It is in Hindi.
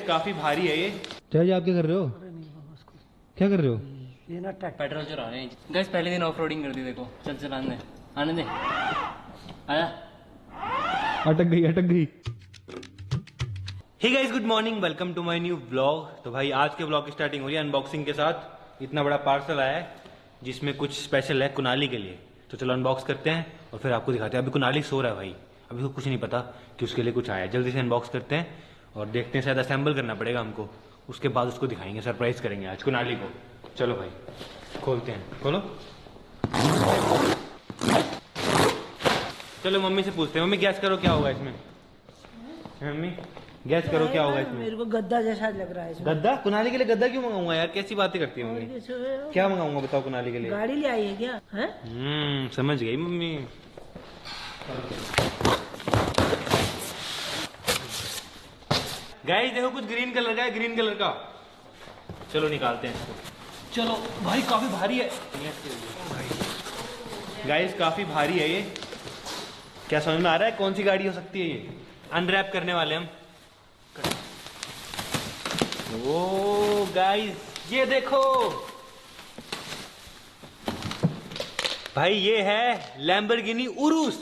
काफी भारी है ये। चाचा आप क्या कर रहे हो? क्या कर रहे हो? ये ना पेट्रोल चुरा रहे हैं गाइस। पहले दिन ऑफ रोडिंग कर दी देखो। चल चल आने दे आया। अटक गई। Hey guys, good morning, welcome to my new vlog. तो भाई आज के व्लॉग की स्टार्टिंग हो रही है अनबॉक्सिंग के साथ। इतना बड़ा पार्सल आया है जिसमें कुछ स्पेशल है कुनाली के लिए। तो चलो अनबॉक्स करते हैं और फिर आपको दिखाते हैं। अभी कुनाली सो रहा है भाई, अभी तो कुछ नहीं पता कि उसके लिए कुछ आया है। जल्दी से अनबॉक्स करते हैं और देखते हैं, शायद असेंबल करना पड़ेगा हमको। उसके बाद उसको दिखाएंगे, सरप्राइज करेंगे आज कुनाली को। चलो भाई खोलते हैं, खोलो। चलो मम्मी से पूछते हैं। मम्मी गैस करो क्या होगा इसमें। मम्मी गैस करो क्या होगा इसमें। मेरे को गद्दा जैसा लग रहा है इसमें। गद्दा? कुनाली के लिए गद्दा क्यों मंगाऊंगा यार? कैसी बातें करती है मम्मी। क्या मंगाऊंगा बताओ कुनाली के लिए? गाड़ी ले आई है क्या? समझ गई मम्मी। गाइस देखो कुछ ग्रीन कलर का है, ग्रीन कलर का। चलो निकालते हैं इसको। चलो भाई काफी भारी है गाइस, काफी भारी है ये। क्या समझ में आ रहा है कौन सी गाड़ी हो सकती है ये? अनरैप करने वाले हम। ओ गाइस ये देखो भाई, ये है लैम्बोर्गिनी उरुस।